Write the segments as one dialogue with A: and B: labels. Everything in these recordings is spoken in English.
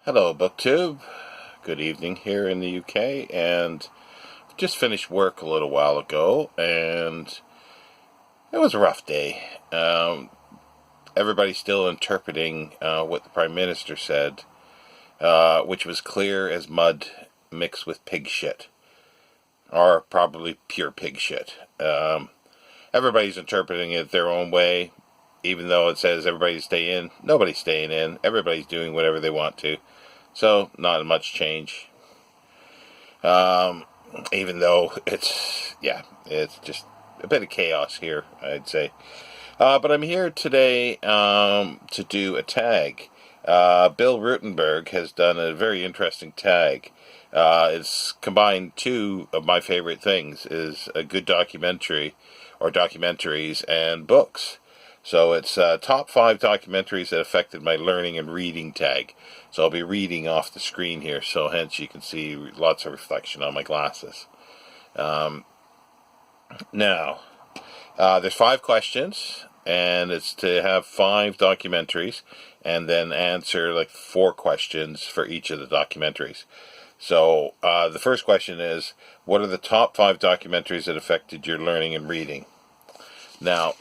A: Hello, BookTube. Good evening here in the UK, and just finished work a little while ago, and it was a rough day. Everybody's still interpreting what the Prime Minister said, which was clear as mud mixed with pig shit, or probably pure pig shit. Everybody's interpreting it their own way, even though it says everybody stay in. Nobody's staying in. Everybody's doing whatever they want to. So, not much change. Even though it's just a bit of chaos here, I'd say. But I'm here today to do a tag. Bill Ruttenberg has done a very interesting tag. It's combined two of my favorite things, is a good documentary, or documentaries, and books. So it's top 5 documentaries that affected my learning and reading tag. So I'll be reading off the screen here, so hence you can see lots of reflection on my glasses. Now, there's 5 questions, and it's to have 5 documentaries, and then answer like 4 questions for each of the documentaries. So the first question is, what are the top 5 documentaries that affected your learning and reading? Now,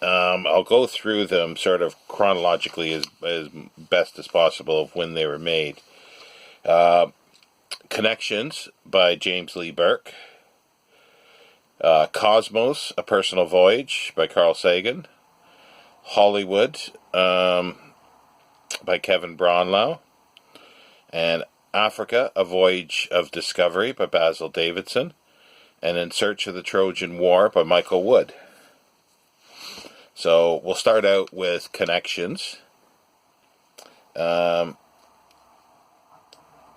A: I'll go through them sort of chronologically as best as possible of when they were made. Connections by James Lee Burke. Cosmos, A Personal Voyage by Carl Sagan. Hollywood by Kevin Brownlow. And Africa, A Voyage of Discovery by Basil Davidson. And In Search of the Trojan War by Michael Wood. So we'll start out with Connections.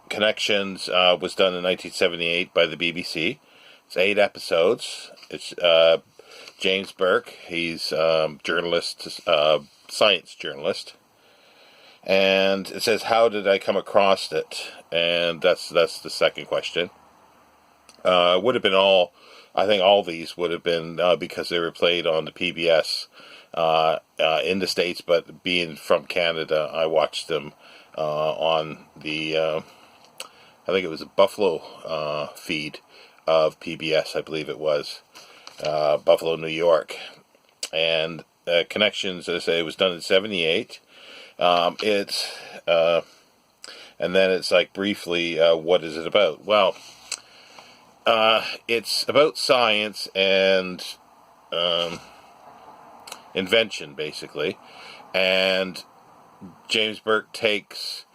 A: Connections was done in 1978 by the BBC. It's 8 episodes. It's James Burke. He's journalist, science journalist. And it says, how did I come across it? And that's the second question. Would have been all, I think all these would have been because they were played on the PBS in the States, but being from Canada, I watched them on the, I think it was a Buffalo feed of PBS, I believe it was, Buffalo, New York. And Connections, as I say, was done in 78. It's, and then it's like briefly, what is it about? Well, it's about science and invention, basically. And James Burke takes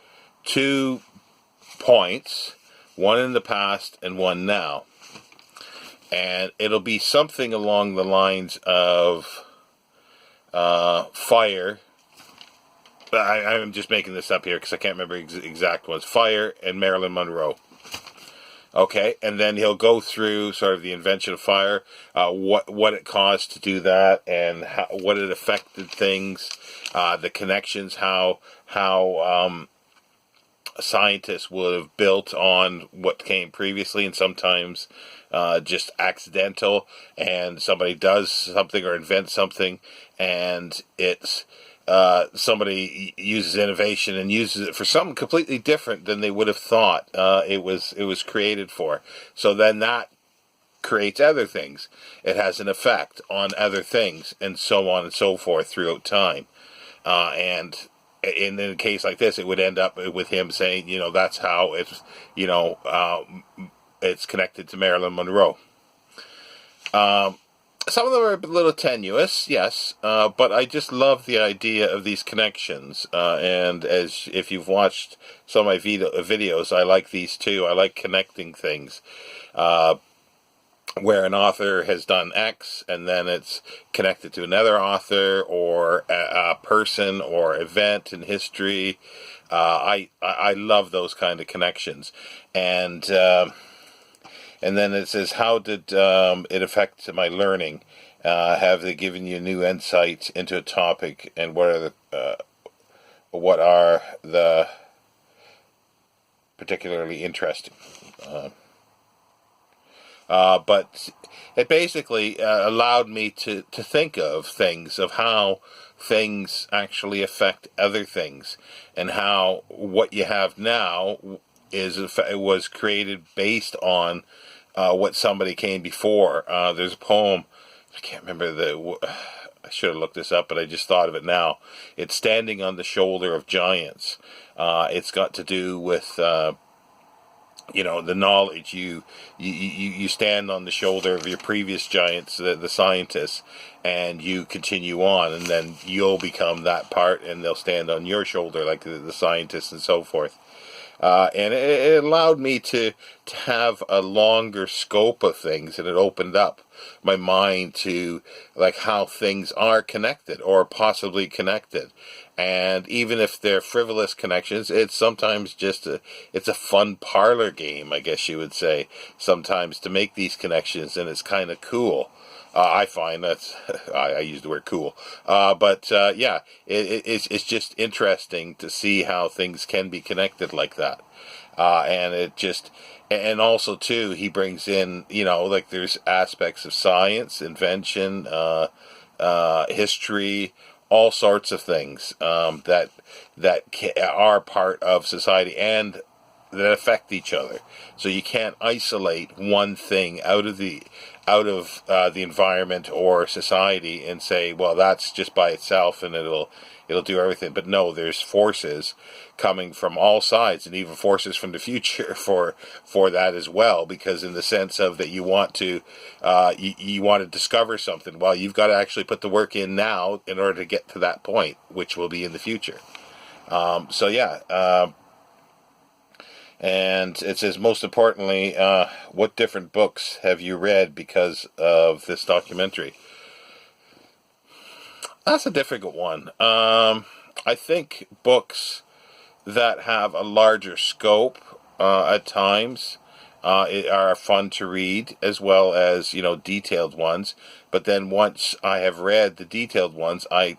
A: 2 points, one in the past and one now. And it'll be something along the lines of fire. I'm just making this up here because I can't remember exact ones. Fire and Marilyn Monroe. Okay, and then he'll go through sort of the invention of fire, what it caused to do that, and what it affected things, the connections, how scientists would have built on what came previously, and sometimes just accidental, and somebody does something or invents something, and it's somebody uses innovation and uses it for something completely different than they would have thought it was created for. So then that creates other things. It has an effect on other things, and so on and so forth throughout time. And in a case like this, it would end up with him saying, that's how it's, it's connected to Marilyn Monroe. Some of them are a little tenuous, yes, but I just love the idea of these connections. And if you've watched some of my videos, I like these too. I like connecting things. Where an author has done X, and then it's connected to another author, or a person, or event in history. I love those kind of connections. And then it says, how did it affect my learning? Have they given you new insight into a topic, and what are the particularly interesting? But it basically allowed me to think of things, of how things actually affect other things, and how what you have now was created based on what somebody came before. There's a poem, I can't remember I should have looked this up, but I just thought of it now. It's Standing on the Shoulder of Giants. It's got to do with the knowledge. You stand on the shoulder of your previous giants, the scientists, and you continue on, and then you'll become that part, and they'll stand on your shoulder like the scientists and so forth. And it allowed me to have a longer scope of things, and it opened up my mind to like how things are connected or possibly connected. And even if they're frivolous connections, it's sometimes it's a fun parlor game, I guess you would say, sometimes, to make these connections, and it's kind of cool. I find that's, I use the word cool, but it's just interesting to see how things can be connected like that. And also too, he brings in, like there's aspects of science, invention, history, all sorts of things that are part of society and that affect each other. So you can't isolate one thing out of the environment or society and say, well, that's just by itself and it'll do everything. But no, there's forces coming from all sides, and even forces from the future for that as well. Because in the sense of that, you want to discover something. Well, you've got to actually put the work in now in order to get to that point, which will be in the future. And it says, most importantly, what different books have you read because of this documentary? That's a difficult one. I think books that have a larger scope at times are fun to read, as well as detailed ones. But then once I have read the detailed ones, I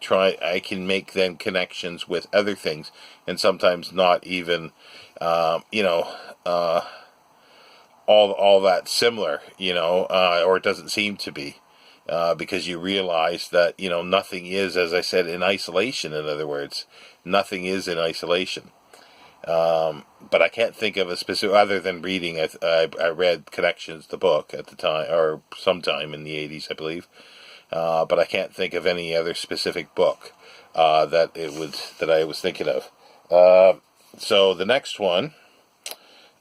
A: can make then connections with other things, and sometimes not even all that similar, or it doesn't seem to be. Because you realize that, nothing is, as I said, in isolation. In other words, nothing is in isolation. But I can't think of a specific, other than reading. I read Connections, the book, at the time, or sometime in the 80s, I believe. But I can't think of any other specific book that I was thinking of. So the next one,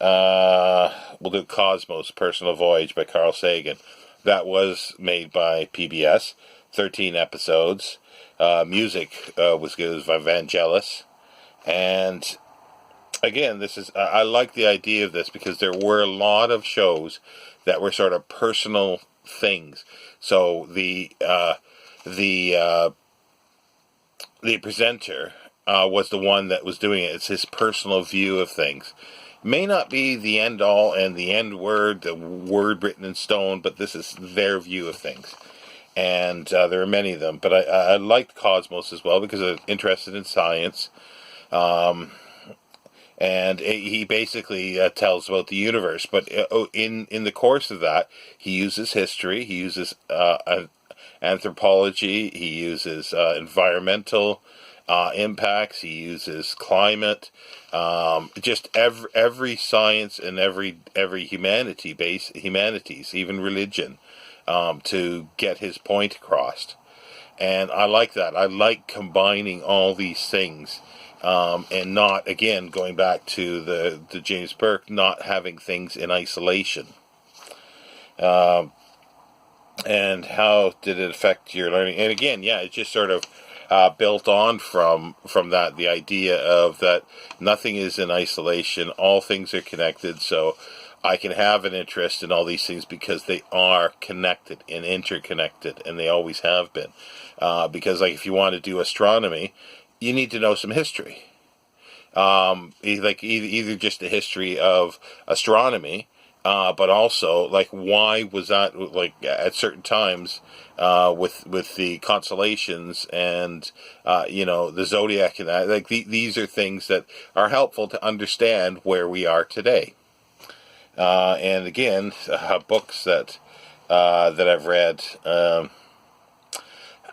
A: we'll do Cosmos, Personal Voyage by Carl Sagan. That was made by PBS, 13 episodes. Music was good, it was by Vangelis. And again, I like the idea of this because there were a lot of shows that were sort of personal things. So the presenter was the one that was doing it. It's his personal view of things. May not be the end all and the end word, the word written in stone, but this is their view of things. And there are many of them. But I liked Cosmos as well because I'm interested in science. And he basically tells about the universe. But in the course of that, he uses history, he uses anthropology, he uses environmental impacts, he uses climate, just every science and every humanities, even religion, to get his point across. And I like that. I like combining all these things, and not, again, going back to the James Burke, not having things in isolation. And how did it affect your learning? And again, it just sort of built on from that, the idea of that nothing is in isolation, all things are connected, so I can have an interest in all these things because they are connected and interconnected, and they always have been. Because like if you want to do astronomy, you need to know some history. Either just the history of astronomy, but also like why was that like at certain times with the constellations and the zodiac and that, these are things that are helpful to understand where we are today. And again, books that I've read.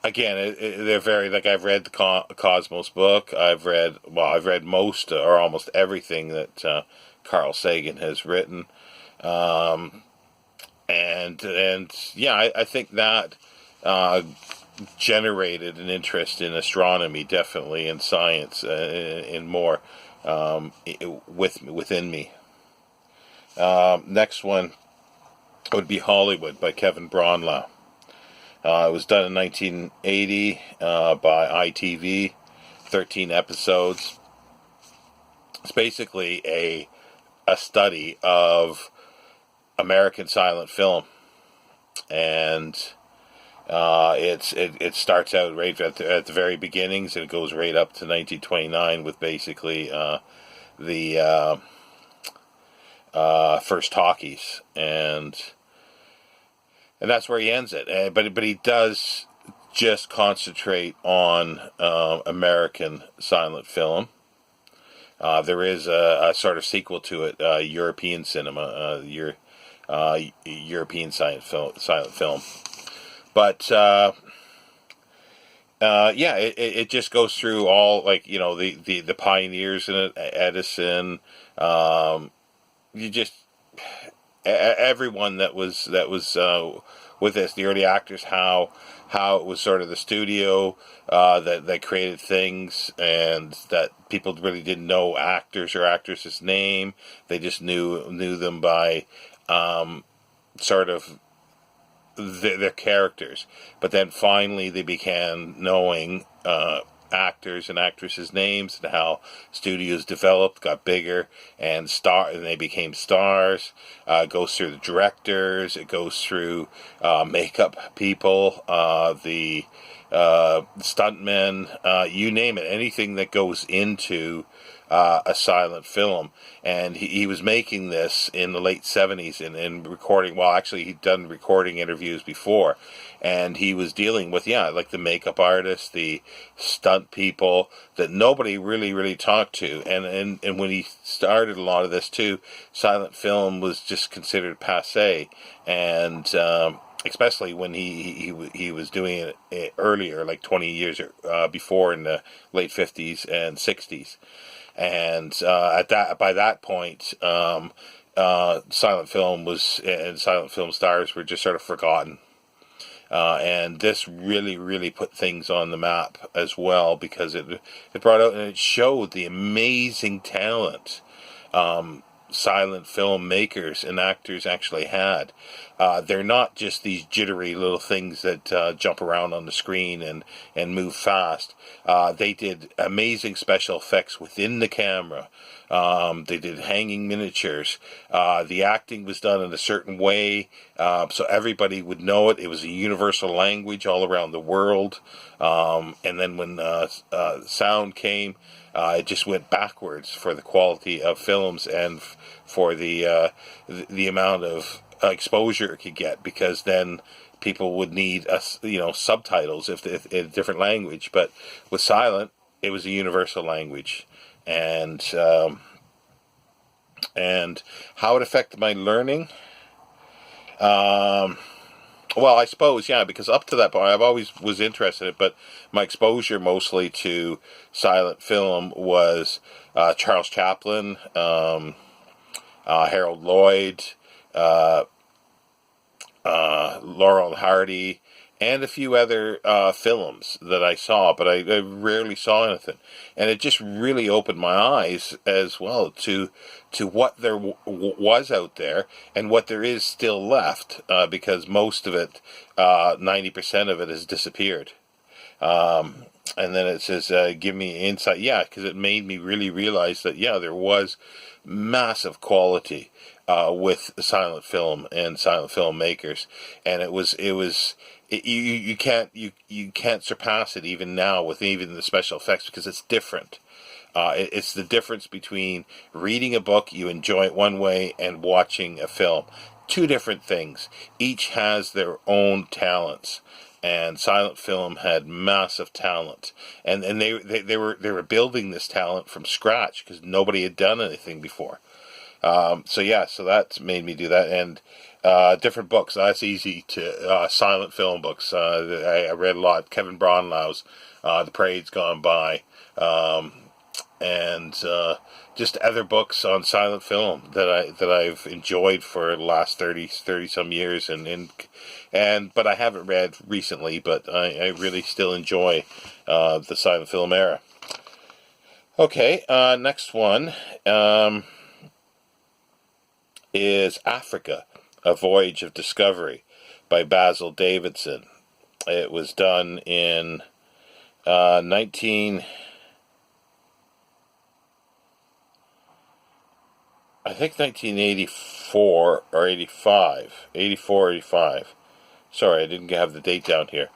A: Again, they're very, like, I've read the Cosmos book. I've read most or almost everything that Carl Sagan has written. And yeah, I think that generated an interest in astronomy, definitely, in science, and more within me. Next one would be Hollywood by Kevin Braunlau. It was done in 1980 by ITV, 13 episodes. It's basically a study of American silent film, and it starts out right at the very beginnings, and it goes right up to 1929 with basically the first talkies, and that's where he ends it. But he does just concentrate on American silent film. There is a sort of sequel to it, European cinema, European silent film. But yeah, it just goes through all, like, the pioneers in it, Edison. You just everyone that was with this, the early actors, how it was sort of the studio that created things, and that people really didn't know actors or actresses' name. They just knew them by sort of their characters. But then finally they began knowing actors and actresses' names, and how studios developed, got bigger, and they became stars. It goes through the directors, it goes through makeup people, the stuntmen, you name it, anything that goes into a silent film. And he was making this in the late 70s and recording. Well, actually, he'd done recording interviews before, and he was dealing with, like, the makeup artists, the stunt people that nobody really talked to. And when he started a lot of this too, silent film was just considered passé, and especially when he was doing it earlier, like 20 years before, in the late 50s and 60s. And by that point, silent film and silent film stars were just sort of forgotten. And this really put things on the map as well, because it brought out and it showed the amazing talent silent filmmakers and actors actually had. They're not just these jittery little things that jump around on the screen and move fast. They did amazing special effects within the camera. They did hanging miniatures. The acting was done in a certain way, so everybody would know it. It was a universal language all around the world. And then when sound came, it just went backwards for the quality of films and for the amount of exposure it could get, because then people would need subtitles if in a different language. But with silent, it was a universal language. And how it affected my learning, well, I suppose, because up to that point, I've always was interested in it, but my exposure mostly to silent film was Charles Chaplin, Harold Lloyd, Laurel and Hardy, and a few other films that I saw, but I rarely saw anything. And it just really opened my eyes as well to what there was out there and what there is still left, because most of it, 90% of it, has disappeared. And then it says, give me insight. Yeah, because it made me really realize that, there was massive quality with silent film and silent filmmakers. And you can't surpass it even now with even the special effects, because it's different. It's the difference between reading a book, you enjoy it one way, and watching a film. Two different things. Each has their own talents. And silent film had massive talent, and they were building this talent from scratch, because nobody had done anything before. So that's made me do that. And different books. That's easy to silent film books. I read a lot. Kevin Braunlau's The Parade's Gone By, and just other books on silent film that I've enjoyed for the last 30 some years, and but I haven't read recently. But I really still enjoy the silent film era. Okay, next one. Is Africa, A Voyage of Discovery by Basil Davidson. It was done in 19... I think 1984 or 85. 84, 85. Sorry, I didn't have the date down here.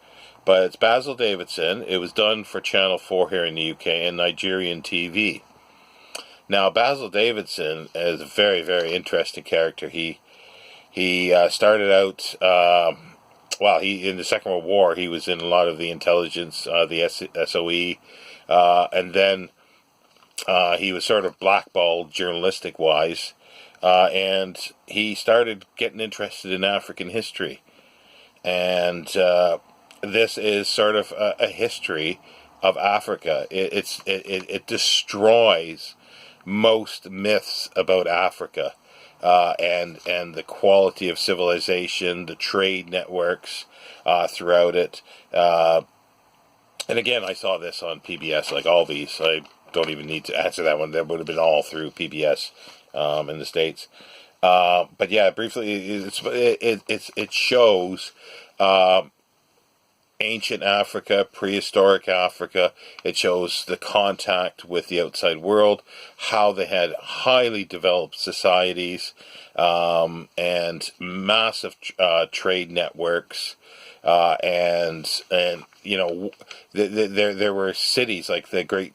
A: But it's Basil Davidson. It was done for Channel 4 here in the UK and Nigerian TV. Now, Basil Davidson is a very, very interesting character. He started out, in the Second World War, he was in a lot of the intelligence, the SOE, and then he was sort of blackballed journalistic-wise, and he started getting interested in African history. And this is sort of a history of Africa. It destroys most myths about Africa, and the quality of civilization, the trade networks throughout it. And again, I saw this on PBS, like all these. I don't even need to answer that one. That would have been all through PBS in the States. But yeah, briefly, it shows ancient Africa, prehistoric Africa. It shows the contact with the outside world, how they had highly developed societies, and massive trade networks, and you know, there were cities like the Great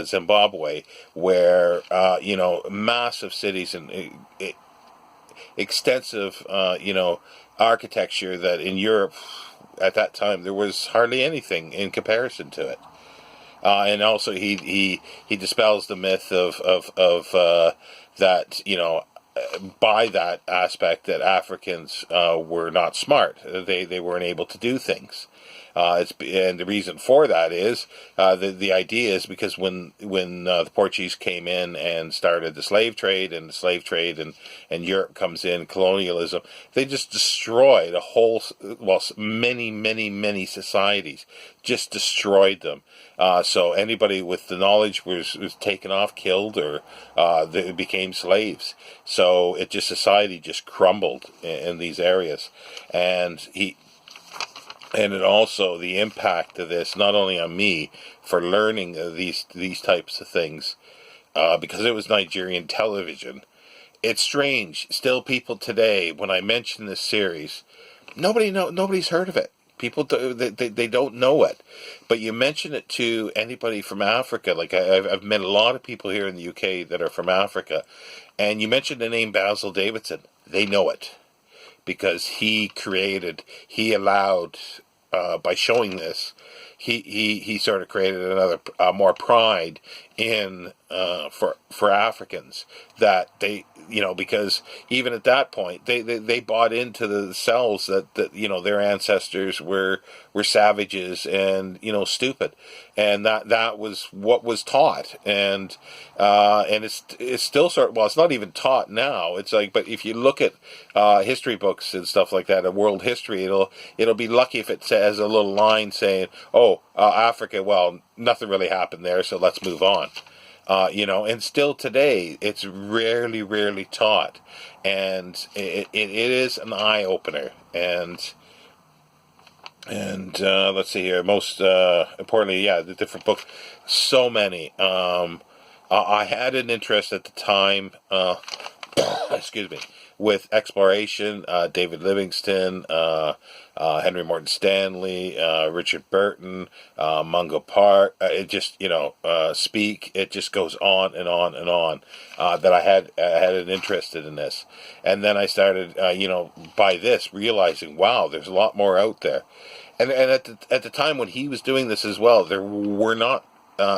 A: Zimbabwe, where you know, massive cities and extensive architecture that in Europe at that time there was hardly anything in comparison to it. And also he dispels the myth of that, you know, by that aspect that Africans were not smart. They weren't able to do things. And the reason for that is the idea is because when the Portuguese came in and started the slave trade and Europe comes in, colonialism, they just destroyed many societies, just destroyed them. So anybody with the knowledge was taken off, killed, or they became slaves. So society just crumbled in these areas, and it also, the impact of this, not only on me for learning these types of things, because it was Nigerian television. It's strange. Still, people today, when I mention this series, nobody's heard of it. People they don't know it. But you mention it to anybody from Africa. Like I've met a lot of people here in the UK that are from Africa, and you mention the name Basil Davidson, they know it. Because he allowed, by showing this, he sort of created another more pride in for Africans, that they, you know, because even at that point they bought into themselves that you know, their ancestors were savages and, you know, stupid, and that was what was taught, and it's still sort of, well, it's not even taught now. It's like, but if you look at history books and stuff like that, and world history, it'll be lucky if it says a little line saying, oh, Africa, well, nothing really happened there, so let's move on. You know, and still today, it's rarely taught, and it is an eye opener. And let's see here. Most importantly, yeah, the different books. So many. I had an interest at the time. Excuse me. With exploration, David Livingstone, Henry Morton Stanley, Richard Burton, Mungo Park. It just, you know, Speak. It just goes on and on and on. That I had an interest in this, and then I started, you know, by this realizing, wow, there's a lot more out there. And at the time when he was doing this as well, there were not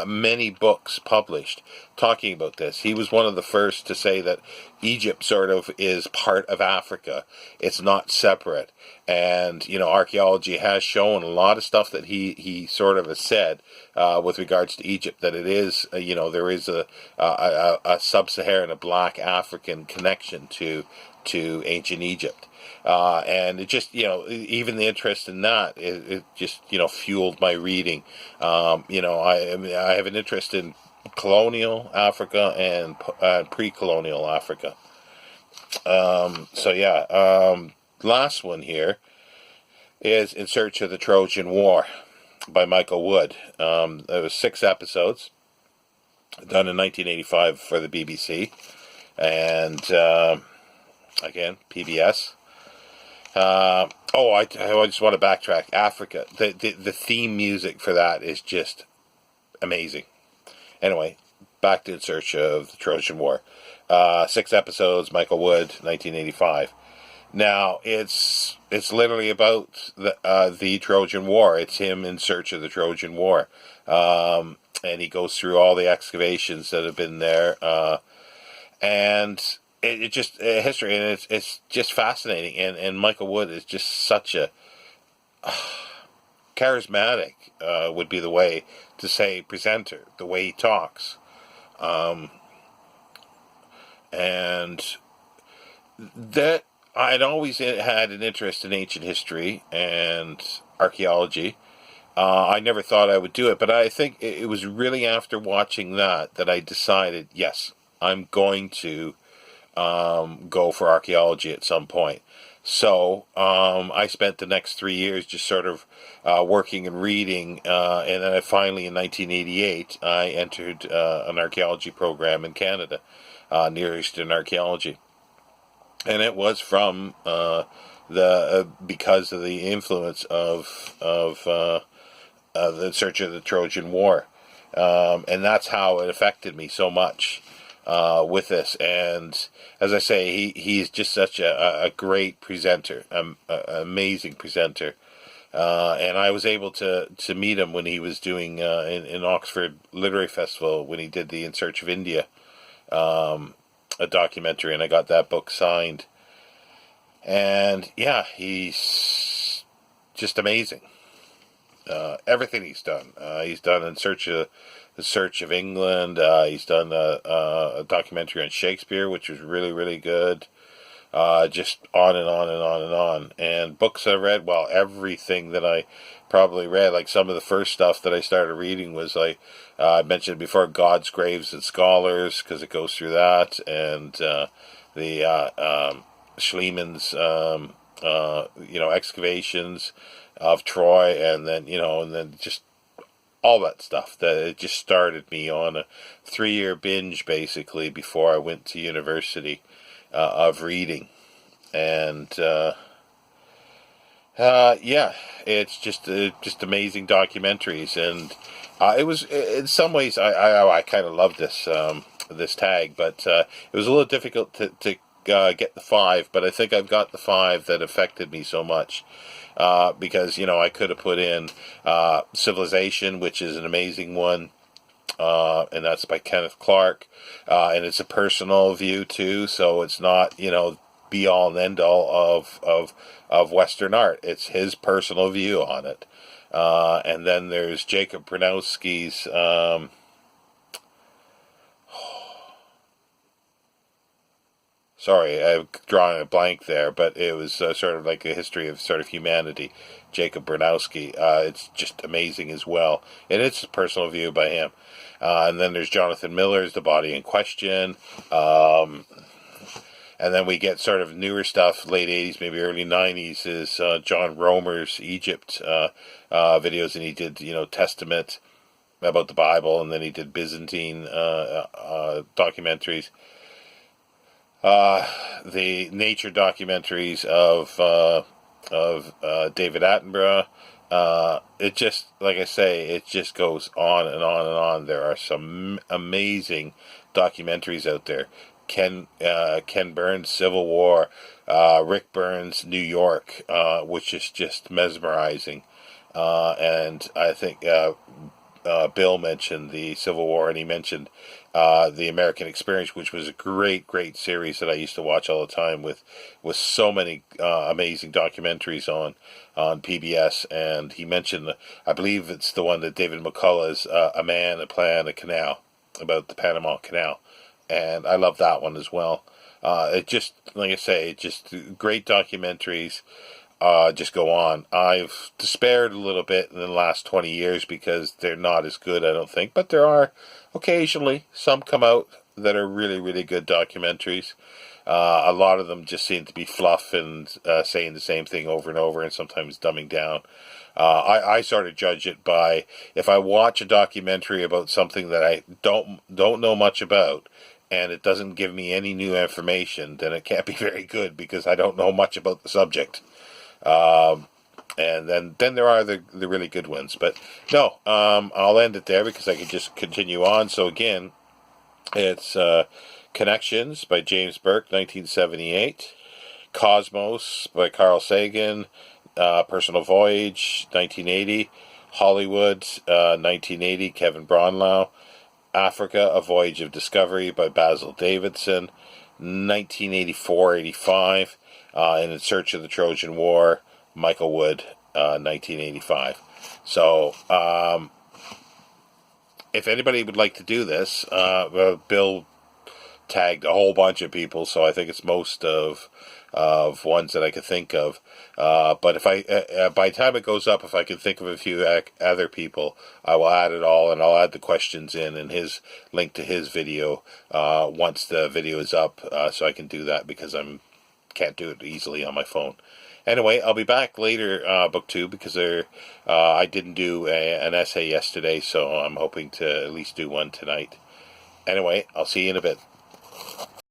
A: many books published talking about this. He was one of the first to say that Egypt sort of is part of Africa. It's not separate. And, archaeology has shown a lot of stuff that he sort of has said with regards to Egypt, that it is, there is a sub-Saharan, a black African connection to ancient Egypt. And it just, even the interest in that, it just, fueled my reading. I have an interest in colonial Africa and pre-colonial Africa. Last one here is In Search of the Trojan War by Michael Wood. There was 6 episodes done in 1985 for the BBC. And, again, PBS. I just want to backtrack. Africa. The theme music for that is just amazing. Anyway, back to In Search of the Trojan War. 6 episodes, Michael Wood, 1985. Now, it's literally about the Trojan War. It's him in search of the Trojan War. And he goes through all the excavations that have been there. And it just history, and it's just fascinating. And Michael Wood is just such a charismatic, would be the way to say, presenter, the way he talks. And that I'd always had an interest in ancient history and archaeology. I never thought I would do it, but I think it was really after watching that I decided, yes, I'm going to go for archaeology at some point. So I spent the next 3 years just sort of working and reading, and then in 1988, I entered an archaeology program in Canada, Near Eastern Archaeology. And it was from because of the influence of the Search of the Trojan War, and that's how it affected me so much with this. And as I say, he's just such a great presenter, an amazing presenter. And I was able to meet him when he was doing in Oxford Literary Festival, when he did the In Search of India a documentary, and I got that book signed. And yeah, he's just amazing. Everything he's done. He's done In Search of the Search of England. He's done a documentary on Shakespeare, which was really, really good. Just on and on and on and on. And books I read, well, everything that I probably read, like some of the first stuff that I started reading was, like, I mentioned before, God's Graves and Scholars, because it goes through that, and the Schliemann's, excavations of Troy, and then just all that stuff. That it just started me on a 3-year binge, basically, before I went to university, of reading. And it's just amazing documentaries. And it was, in some ways, I kind of loved this tag, but it was a little difficult to get the 5, but I think I've got the 5 that affected me so much. Because, I could have put in Civilization, which is an amazing one, and that's by Kenneth Clark, and it's a personal view too, so it's not, be all and end all of Western art. It's his personal view on it. And then there's Jacob Bronowski's sorry, I'm drawing a blank there, but it was sort of like a history of sort of humanity. Jacob Bronowski. It's just amazing as well. And it's a personal view by him. And then there's Jonathan Miller's The Body in Question. And then we get sort of newer stuff, late 80s, maybe early 90s, is John Romer's Egypt videos. And he did, Testament about the Bible. And then he did Byzantine documentaries. The nature documentaries of David Attenborough. It just, like I say, it just goes on and on and on. There are some amazing documentaries out there. Ken Burns' Civil War, Rick Burns' New York, which is just mesmerizing. And I think Bill mentioned the Civil War, and he mentioned the American Experience, which was a great, great series that I used to watch all the time with so many amazing documentaries on PBS. And he mentioned, I believe it's the one that David McCullough's A Man, a Plan, a Canal, about the Panama Canal. And I love that one as well. It just, like I say, just great documentaries. Just go on. I've despaired a little bit in the last 20 years because they're not as good, I don't think. But there are occasionally some come out that are really, really good documentaries. A lot of them just seem to be fluff and saying the same thing over and over, and sometimes dumbing down. I sort of judge it by, if I watch a documentary about something that I don't know much about, and it doesn't give me any new information, then it can't be very good because I don't know much about the subject. And then there are the really good ones. But no, I'll end it there because I could just continue on. So again, it's Connections by James Burke, 1978. Cosmos by Carl Sagan. Personal Voyage, 1980. Hollywood, 1980, Kevin Bronlau. Africa, A Voyage of Discovery by Basil Davidson, 1984-85. In Search of the Trojan War, Michael Wood, 1985. So, if anybody would like to do this, Bill tagged a whole bunch of people, so I think it's most of ones that I could think of. But if I, by the time it goes up, if I can think of a few other people, I will add it all, and I'll add the questions in and his link to his video once the video is up, so I can do that because can't do it easily on my phone. Anyway, I'll be back later, book 2, because I didn't do an essay yesterday, so I'm hoping to at least do one tonight. Anyway, I'll see you in a bit.